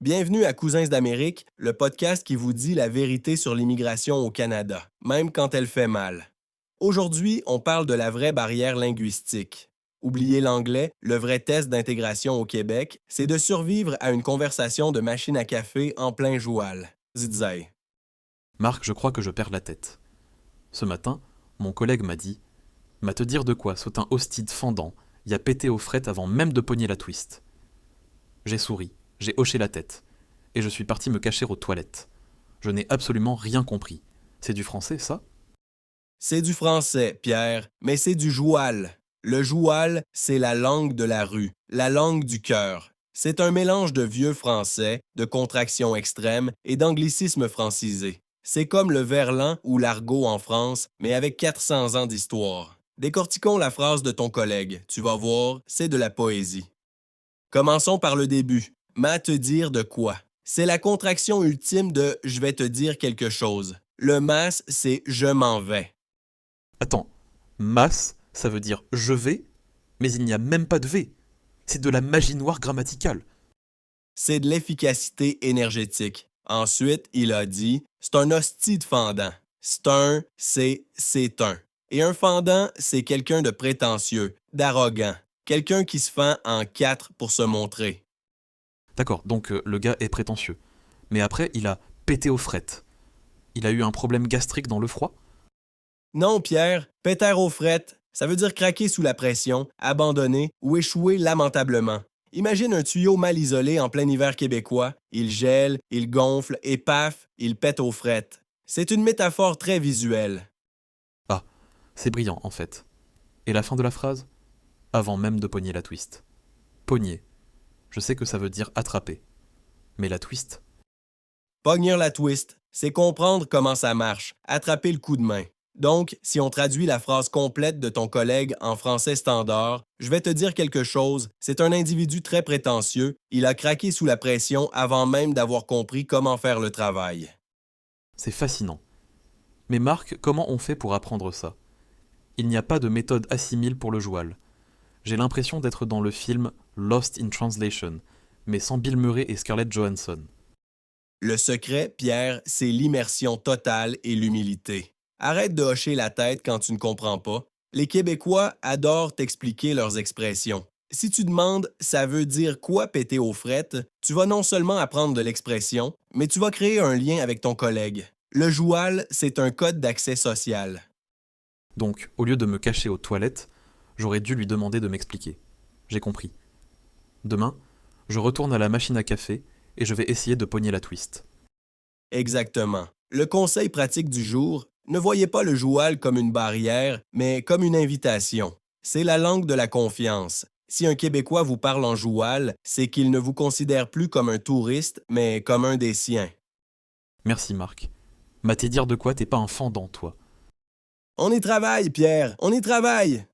Bienvenue à Cousins d'Amérique, le podcast qui vous dit la vérité sur l'immigration au Canada, même quand elle fait mal. Aujourd'hui, on parle de la vraie barrière linguistique. Oubliez l'anglais, le vrai test d'intégration au Québec, c'est de survivre à une conversation de machine à café en plein joual. Zitzai. Marc, je crois que je perds la tête. Ce matin, mon collègue m'a dit « Ma te dire de quoi, saute un hostide fendant, y a pété aux frettes avant même de pogner la twist. » J'ai souri, j'ai hoché la tête, et je suis parti me cacher aux toilettes. Je n'ai absolument rien compris. C'est du français, ça? C'est du français, Pierre, mais c'est du joual. Le joual, c'est la langue de la rue, la langue du cœur. C'est un mélange de vieux français, de contractions extrêmes et d'anglicismes francisés. C'est comme le verlan ou l'argot en France, mais avec 400 ans d'histoire. Décortiquons la phrase de ton collègue. Tu vas voir, c'est de la poésie. Commençons par le début. M'a te dire de quoi? C'est la contraction ultime de je vais te dire quelque chose. Le mas, c'est je m'en vais. Attends, masse, ça veut dire je vais, mais il n'y a même pas de V. C'est de la magie noire grammaticale. C'est de l'efficacité énergétique. Ensuite, il a dit c'est un hostie de fendant. C'est un. Et un fendant, c'est quelqu'un de prétentieux, d'arrogant, quelqu'un qui se fend en quatre pour se montrer. D'accord, donc le gars est prétentieux. Mais après, il a pété aux frettes. Il a eu un problème gastrique dans le froid? Non, Pierre, péter aux frettes, ça veut dire craquer sous la pression, abandonner ou échouer lamentablement. Imagine un tuyau mal isolé en plein hiver québécois. Il gèle, il gonfle et paf, il pète aux frettes. C'est une métaphore très visuelle. Ah, c'est brillant en fait. Et la fin de la phrase? Avant même de pogner la twist. Pogner. Je sais que ça veut dire attraper. Mais la twist? Pogner la twist, c'est comprendre comment ça marche, attraper le coup de main. Donc, si on traduit la phrase complète de ton collègue en français standard, je vais te dire quelque chose, c'est un individu très prétentieux, il a craqué sous la pression avant même d'avoir compris comment faire le travail. C'est fascinant. Mais Marc, comment on fait pour apprendre ça? Il n'y a pas de méthode assimile pour le joual. J'ai l'impression d'être dans le film Lost in Translation, mais sans Bill Murray et Scarlett Johansson. Le secret, Pierre, c'est l'immersion totale et l'humilité. Arrête de hocher la tête quand tu ne comprends pas. Les Québécois adorent t'expliquer leurs expressions. Si tu demandes ça veut dire quoi péter aux frettes, tu vas non seulement apprendre de l'expression, mais tu vas créer un lien avec ton collègue. Le joual, c'est un code d'accès social. Donc, au lieu de me cacher aux toilettes, j'aurais dû lui demander de m'expliquer. J'ai compris. Demain, je retourne à la machine à café et je vais essayer de pogner la twist. Exactement. Le conseil pratique du jour, ne voyez pas le joual comme une barrière, mais comme une invitation. C'est la langue de la confiance. Si un Québécois vous parle en joual, c'est qu'il ne vous considère plus comme un touriste, mais comme un des siens. Merci Marc. M'a t'es dire de quoi t'es pas un fendant, toi. On y travaille, Pierre, on y travaille!